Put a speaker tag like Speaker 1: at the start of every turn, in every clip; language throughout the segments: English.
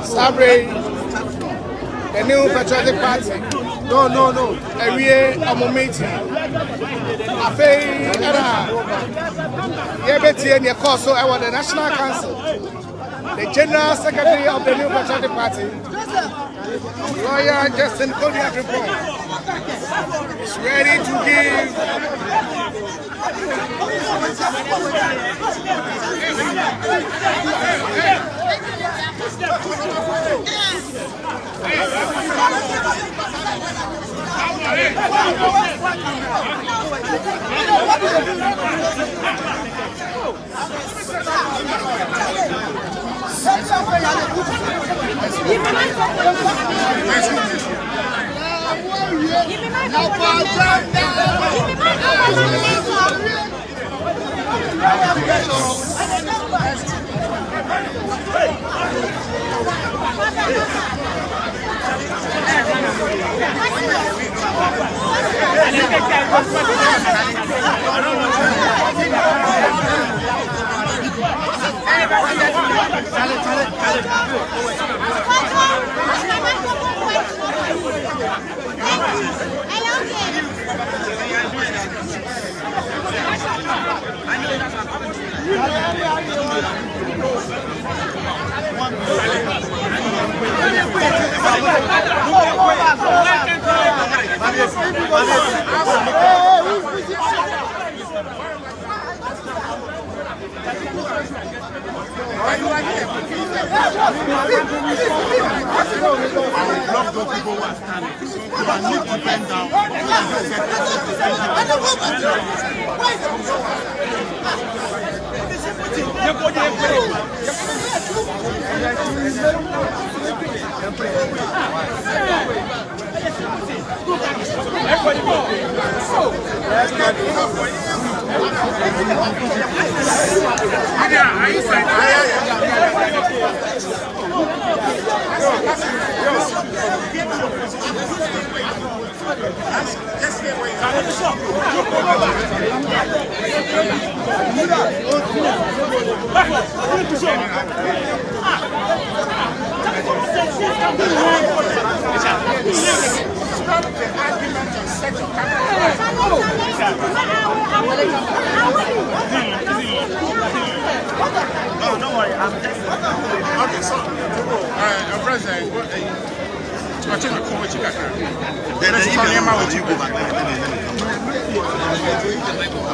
Speaker 1: Sabre, the new patriotic party. No. We are a meeting. I pay the course of the National Council, the General Secretary of the new patriotic party, Lawyer Justin Kodiak report, is ready to give.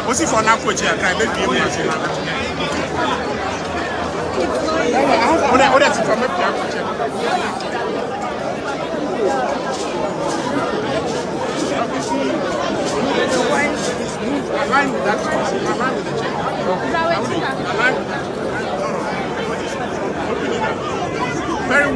Speaker 2: What's it for NAPO? What is it from align with that. Align with the check. Align with that. Very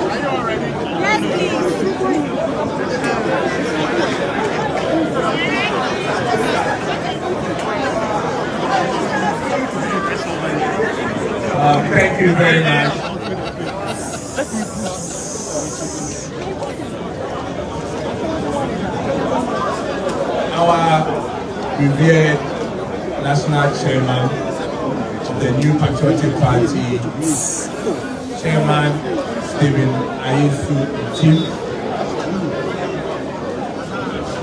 Speaker 2: Are you all ready?
Speaker 3: Yes, please.
Speaker 4: Thank you very much. Our revered national chairman of the New Patriotic Party, Chairman Stephen Ayesu Tim,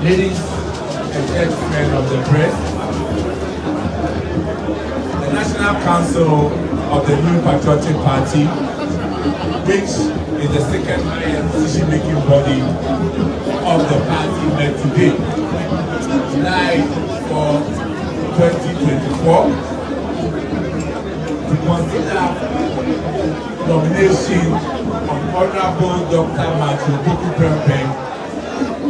Speaker 4: ladies and gentlemen of the press, the National Council of the New Patriotic Party, which is the second highest decision-making body of the party, met today, July for 2024, to consider nomination of Honorable Dr. Matthew Buku Prempeh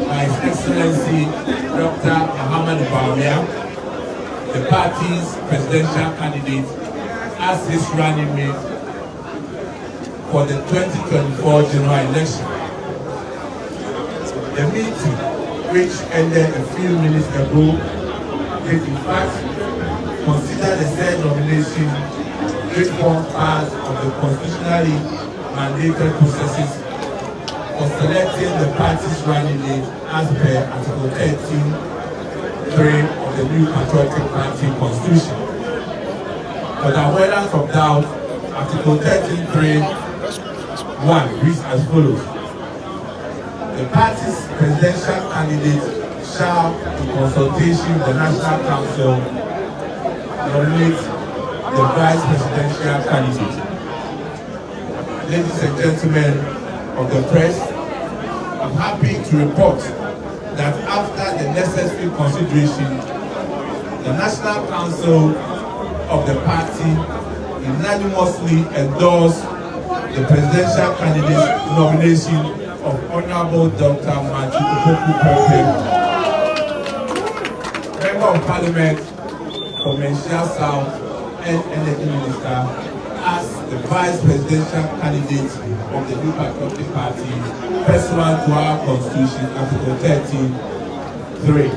Speaker 4: by His Excellency Dr. Muhammad Bawumia, the party's presidential candidate, as his running mate for the 2024 general election. The meeting, which ended a few minutes ago, did in fact consider the said nomination which form part of the constitutionally mandated processes for selecting the party's running mate as per Article 13(3) of the new Patriotic Party Constitution. For the avoidance of doubt, Article 13(3)(1) reads as follows. The party's presidential candidate shall, in consultation with the National Council, nominate the vice presidential candidate. Ladies and gentlemen of the press, I'm happy to report that after the necessary consideration, the National Council of the party unanimously endorsed the presidential candidate's nomination of Honorable Dr. Matthew Opoku-Prempeh, Member of Parliament for Menchia South and Energy Minister, as the vice presidential candidate of the new Patriotic Party, pursuant to our Constitution, Article 13(3).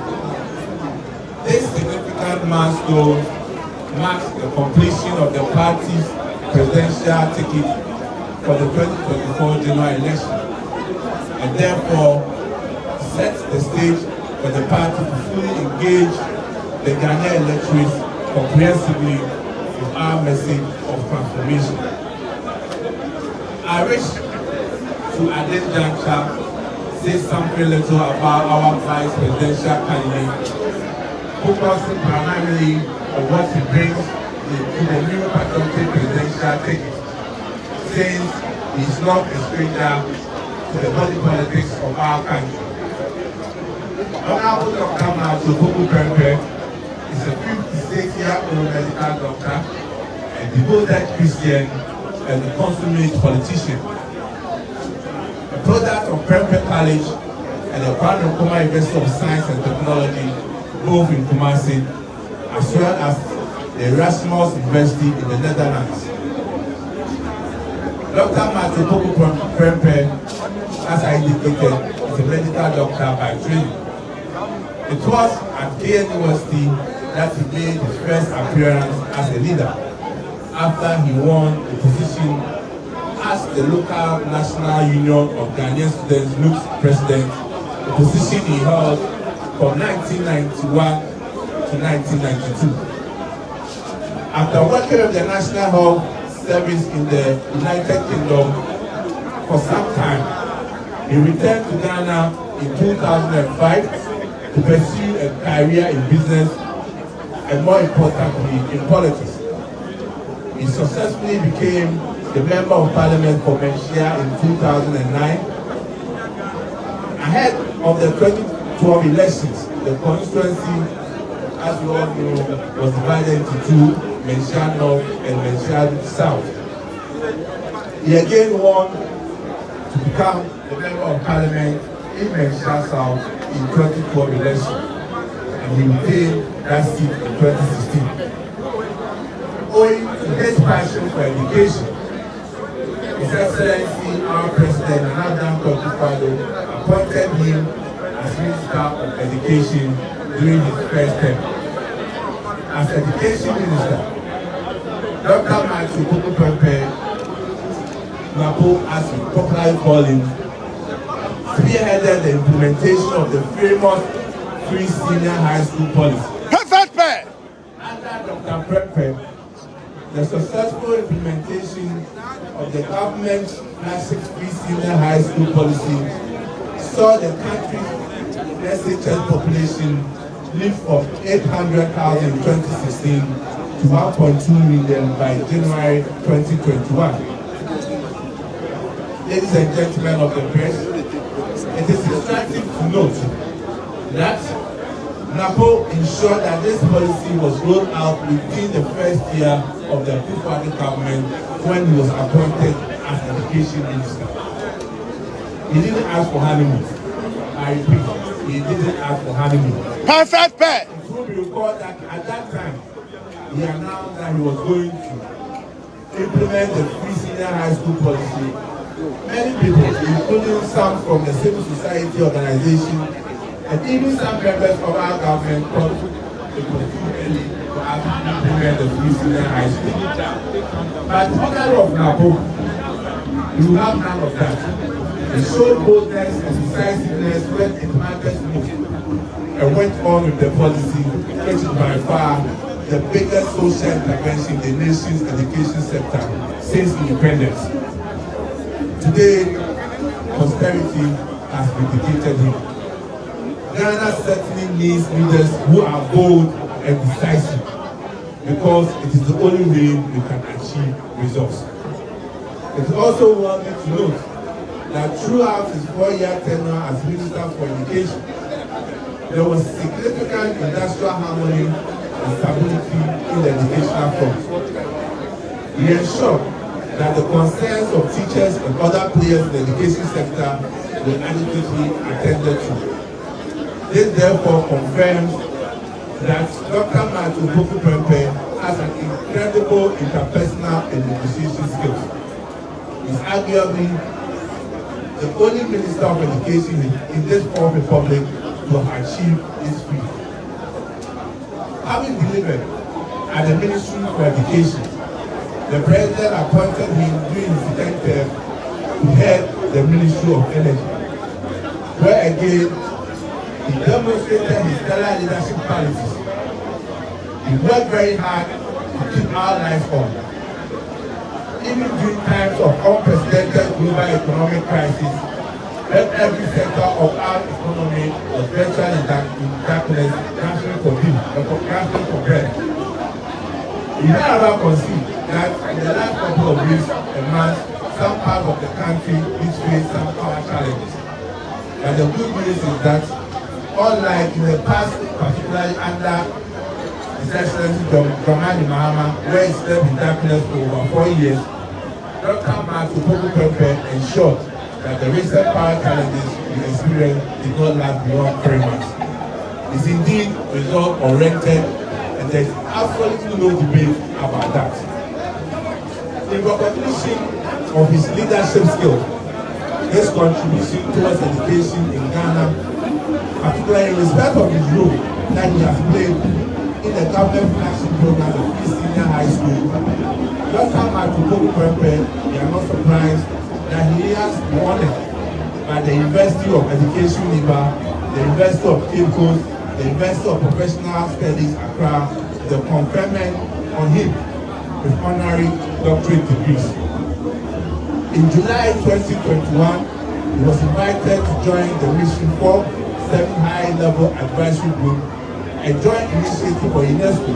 Speaker 4: This significant milestone marks the completion of the party's presidential ticket for the 2024 general election, and therefore sets the stage for the party to fully engage the Ghanaian electorate comprehensively with our message of transformation. I wish to at this juncture say something little about our vice presidential candidate, focusing primarily on what he brings to the new Patriotic presidential ticket, since he is not a stranger to the body politics of our country. Honorable Dr. Matthew Opoku-Prempeh is a 56-year-old medical doctor, a devoted Christian, and a consummate politician. A product of Prempeh College and the Kwame Nkrumah University of Science and Technology, both in Kumasi, as well as the Erasmus University in the Netherlands. Dr. Matthew Opoku-Prempeh, as I indicated, is a medical doctor by training. It was at KN University that he made his first appearance as a leader, after he won the position as the local National Union of Ghanaian Students NUG's president, the position he held from 1991 to 1992. After working with the National Health Service in the United Kingdom for some time, he returned to Ghana in 2005 to pursue a career in business and, more importantly, in politics. He successfully became the Member of Parliament for Menchia in 2009. Ahead of the 2012 elections, the constituency, as we all know, was divided into two, Menchia North and Menchia South. He again won to become the Member of Parliament in Menchia South in 2012 election, and he retained that seat in 2016. Owing to his passion for education, His Excellency, our President, Nnamdi Kanu-Addo, appointed him as Minister of Education during his first term. As Education Minister, Dr. Matthew Opoku-Prempeh, NAPO, as we popularly call him, spearheaded the implementation of the famous free senior high school policy. Under Dr. Prempeh, the successful implementation of the government's classic free senior high school policy saw the country's SHS population lift from 800,000 in 2016 to 1.2 million by January 2021. Ladies and gentlemen of the press, it is instructive to note that NAPO ensured that this policy was rolled out within the first year of the Akufo-Addo government when he was appointed as Education Minister. He didn't ask for honeymoon. I repeat, he didn't ask for honeymoon.
Speaker 1: Perfect pair.
Speaker 4: It will be recalled that at that time, he announced that he was going to implement the free senior high school policy. Many people, including some from the civil society organization, and even some members of our government, thought it was too early for us to implement the free senior high school. But order of NAPO, we will have none of that. He showed boldness and decisiveness when it mattered most and went on with the policy, which is by far the biggest social intervention in the nation's education sector since independence. Today, prosperity has vindicated him. Ghana certainly needs leaders who are bold and decisive because it is the only way we can achieve results. It is also worthy to note that throughout his 4-year tenure as Minister for Education, there was significant industrial harmony and stability in the educational front. We ensured that the concerns of teachers and other players in the education sector were adequately attended to. This therefore confirms that Dr. Matthew Boku-Prempeh has an incredible interpersonal and negotiation skills. He is arguably the only Minister of Education in this fourth republic to have achieved this feat. Having delivered at the Ministry for Education, the President appointed him during his second term to head the Ministry of Energy, where again he demonstrated his stellar leadership qualities. He worked very hard to keep our lives on. Even during times of unprecedented global economic crisis, when every sector of our economy was virtually in darkness, grasping for bread. We however concede that in the last couple of weeks and months, some parts of the country did face some power challenges. But the good news is that, unlike in the past, particularly under His Excellency Dramani Mahama, where he slept in darkness for over 4 years, Dr. Matthew Boku-Prempeh ensured that the recent power challenges we experienced did not last beyond 3 months. It's indeed result-oriented, and there is absolutely no debate about that. In recognition of his leadership skills, his contribution towards education in Ghana, particularly in respect of his role that he has played in the government flagship program of Free Senior High School, Dr. Matthew Boku-Prempeh, we are not surprised that he has been honored by the University of Education NIBA, the University of Cape Coast, the University of Professional Studies Accra, the conferment on him with honorary doctorate degrees. In July 2021, he was invited to join the Mission 4-7 High-Level Advisory Group, a joint initiative for UNESCO,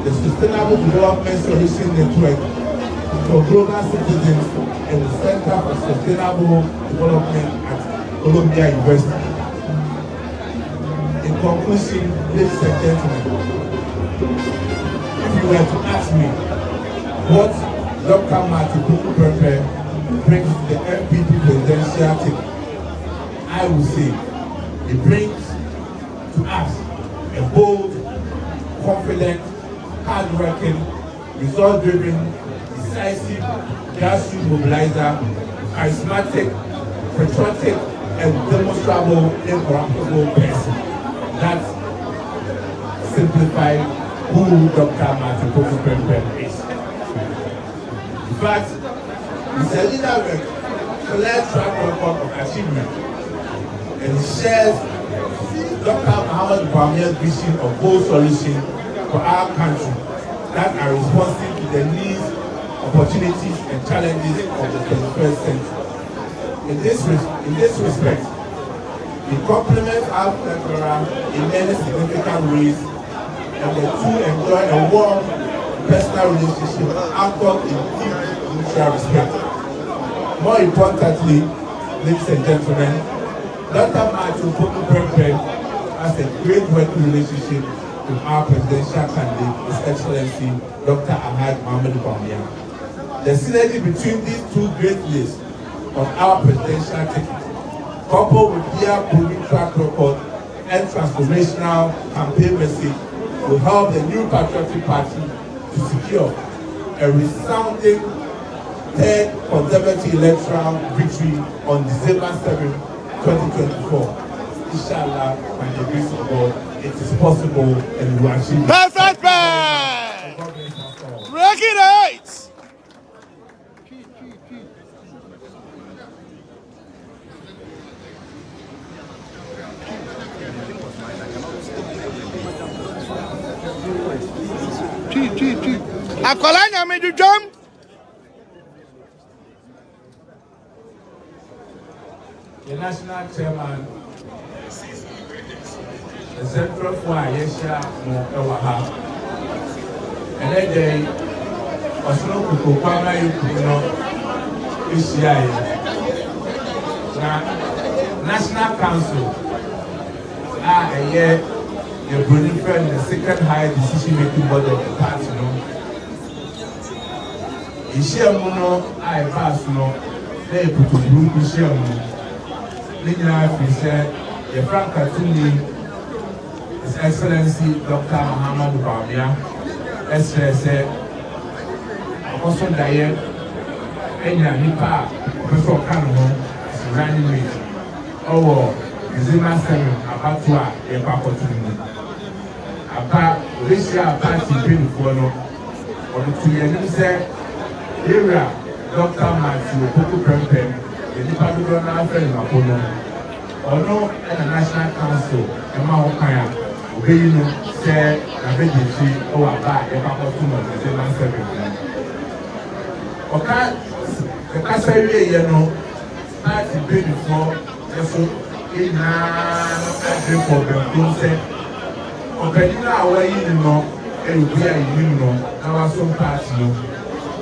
Speaker 4: the Sustainable Development Solution Network for Global Citizens and the Center for Sustainable Development at Bawumia University. In conclusion, ladies and gentlemen, if you were to ask me what Dr. Matthew Boku-Prempeh brings to the MPP presidential ticket, I will say he brings to us a bold, confident, hard-working, result-driven, decisive, grassroots mobilizer, charismatic, patriotic, and demonstrable, incorruptible person. That simplifies who Dr. Matthew Boku-Prempeh is. In fact, he's a leader with a clear track record of achievement, and he shares Dr. Bawumia's vision of bold solutions for our country that are responsive to the needs, opportunities, and challenges of the 21st century. In this respect, he complements our lecturer in many significant ways, and the two enjoy a warm personal relationship anchored in deep mutual respect. More importantly, ladies and gentlemen, Dr. Matthew Boku-Prempeh has a great working relationship with our presidential candidate, His Excellency Dr. Bawumia. The synergy between these two great leaders on our presidential ticket, coupled with their proven track record and transformational campaign message, will help the new Patriotic Party to secure a resounding third conservative electoral victory on December 7, 2024. Inshallah, by the grace of God, it is possible and we will achieve it.
Speaker 1: Perfect! Akola nyame dwodwam.
Speaker 4: The national chairman, the central choir, Yesha Mokawaha, and then they also could come National Council a year the friend the second high decision making body of the party no. Ishia Muno I pass no they put to group Ishia Muno. Nina said the Frank Katuni His Excellency Dr. Bawumia SSA also Diane Enya Nipa Professor Kano running mate. Oh, Zima 7 Abatua Epakotuni. About Risha Party Bin Fono or the 2 years said, Area Dr. Matthew Poku Prempem, the Nipadona Friend Mapono, or no, and the National Council, and Maokaya, Obeyino, said, Nabeji, or about Epakotuma, Zima 7. Okay, the Cassaria, you know. Party paid for so in a for the concept. Openina away in no, and we are in no, our some party no,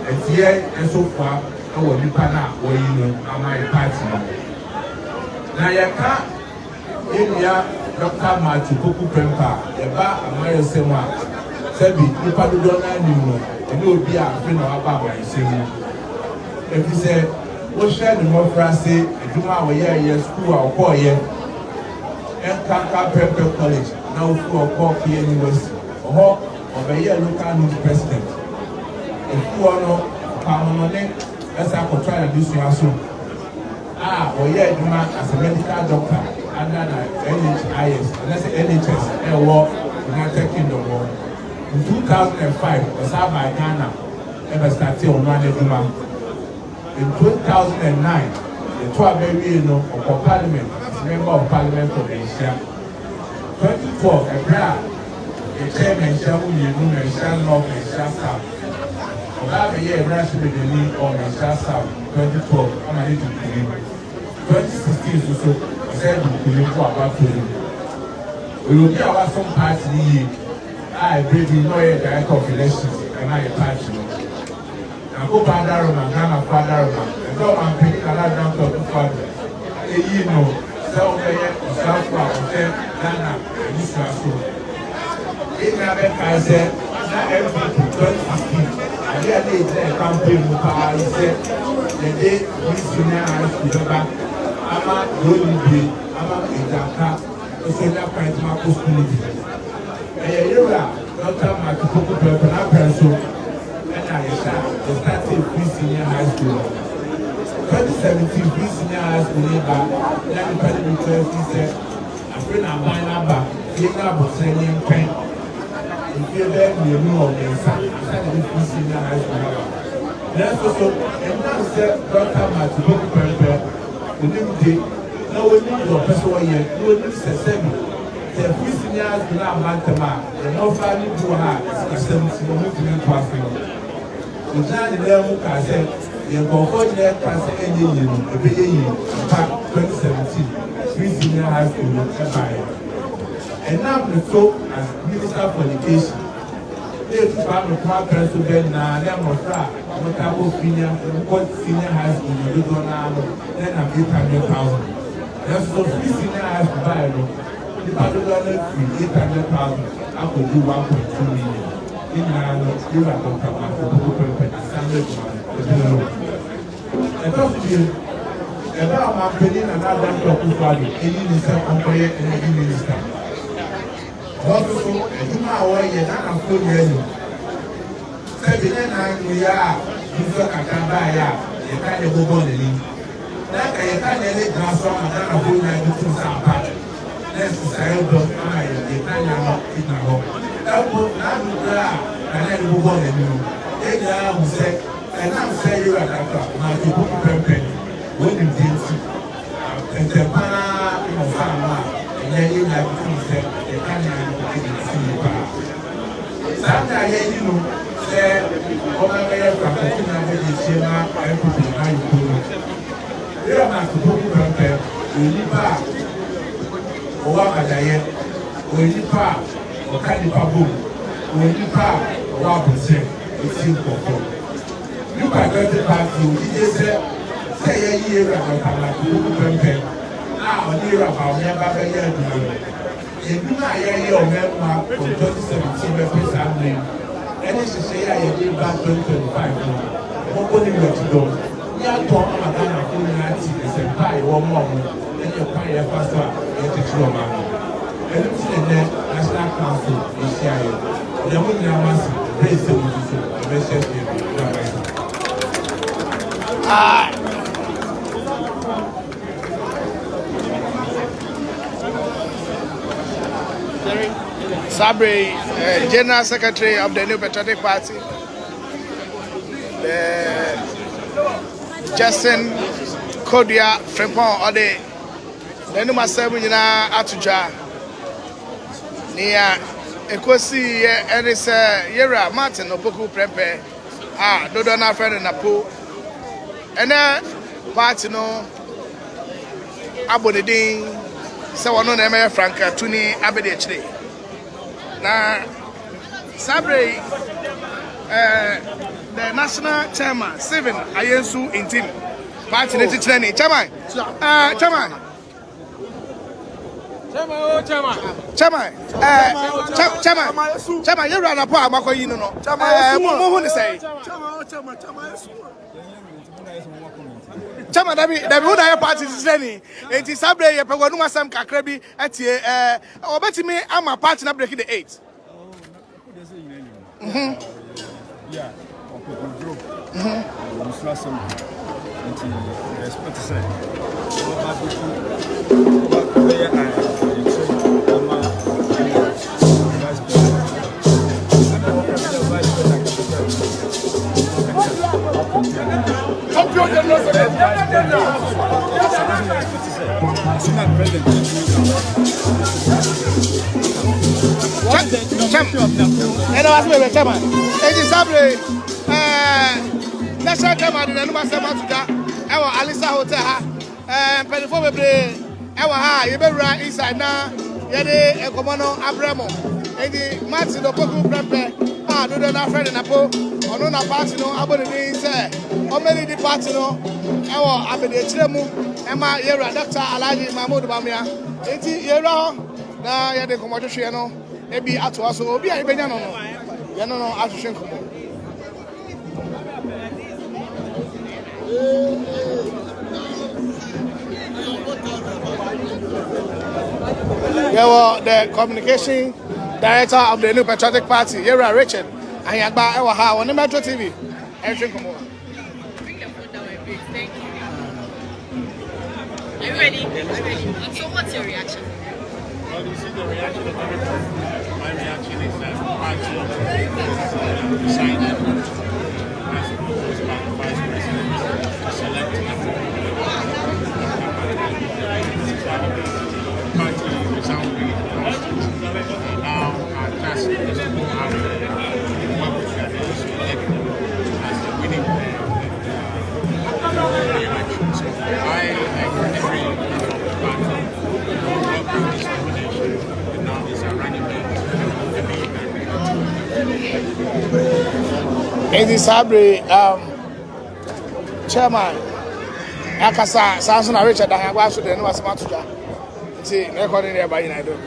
Speaker 4: and here and so far, our Nipana way in no, my party no. Now, you can't in your Dr. Matthew Poku Prempa, the bar and my Sema, Sebi, Nipadona, and you will be a friend of our singing. If you say, we share the more phrase, do our year school or call year, and Kaka Pepper College, now for call University, or a year local news president. If you are not permanent, let's have to try and do so soon. Or year as a medical doctor under the NHIS, and that's the NHS, and war, United Kingdom war. In 2005, was out by Ghana, ever started on one Duma. In 2009, the Baby of Parliament, as member of Parliament for Asia. 2012, a the chairman, Shamu Yenu, and Shan North and Shan South. About a year, Rush with the lead on Shan South, 2012, I'm a little bit. 2016, so I said, we will go about to you. We will be our some party. I believe you know a director of elections, and I a party. I go Father Roman, Ghana Father Roman, and so I'm picking a lot down to the father. You know, so South Ghana, and this was so. In America, I said, not every 2016, I did a campaign with power. He said, the day we see now, I'm a golden day, I'm a Idaka, so that kind of opportunity. And you're right, Dr. Matthew Poku Prempem, the starting pre-senior high school. 2017 pre-senior high school neighbor, then the president said, I'm going to buy number, you're going to send pen. If you're there, you know, you're pre-senior high school. That's also, and now said, Dr. Matthew Poku Prempem, the new day, no one needs your personal year, no one needs a semi. The pre-senior high school now, Mantama, the no family do her, it's 70 minutes to the level said, the Concordia Cancer Engine, the BAE, 2017, three senior high school, and now the talk as Minister for Education. They found the parents to bed now, they are not senior high school, you don't know, then I'm 800,000. That's so three senior high school by the particular 800,000, I could do 1.2 million. In the Dr. Matthew Prempem, and talk to you about my opinion and other talking for you, any minister, employer, and any minister. Also, you know, you're not a full year. 7 we are, you can buy ya, you can't go on the link. That I can't transform and a full year to some part. Let's say, you can't not in a home. And then we go on the new. They say, and I'm saying you are Dr. Matthew Poku Prempem, when you did and the Pana in the farmer, and then you like to say, the Canadian see you back. Sometimes, you know, say, Shema everything how you do it. Here am I to put prepare. Onipa owa madaye. Onipa okanipa boom. Onipa owa bose. It's simple. You can go to party. You say a year ago, prepare. Ah, on the Bawumia Baba if you are here, your member from 2017 representative, and this is say I did back 2025. What would you to do? We are talking about a Nazi is a pie one more, and your pie faster, and it's your man. And it's the National Council, the CIA. The women are massive, praise the message.
Speaker 1: Sabri, General Secretary of the New Patriotic Party, Justin Kodia Frempon Ode, the Numa Sabina Atuja, near Ekosi, and it's Yera Martin Opoku Prempe, Dodona friend in NAPO, and then party no Abonidin. So one on Emma Franca Tuni Abedechli. Now Sabre the national chairman, 7 Ayensu in team. Party training. Chairman. Chairman. Chairman, you run a power Mako you know. Chairman, say. Chairman, that would have party training. It is Sabre, you put one some cacrebi at or bet me, I'm a partner breaking the 8.
Speaker 2: Yeah,
Speaker 1: Chairman. It is Sabre, national chairman in the Numa Samatuga, our Alisa Hotel, and Penifo our you better right inside now. Yede Ecomono Abramo, and the Martin Opoku Prepe, do not friend in NAPO, or no party no abode say, or many the party no, our Abede Chilemu, Emma Yera, Dr. Alaji Mahmoud Bawumia, 80 Yera, now Yede Comodo, maybe at us, or be a Benano, Yano, Ashen. The communication director of the New Patriotic Party, Yera Richard, and Yagba Ewaha on the Metro TV. Everything come over.
Speaker 3: Bring your phone down a bit. Thank you. Are you ready? So, what's your reaction?
Speaker 2: Well, you see the reaction of everyone. My reaction is that party decided as proposed by the Vice President to select party resoundingly lost. Now our task is to go out and work with the those elected as the winning election. So I agree with the party work with this nomination, and now it's a running mate.
Speaker 1: It is Sabre, chairman. Akasa Samson Richard, I have also the Numa Samatuga. See, recording there by United.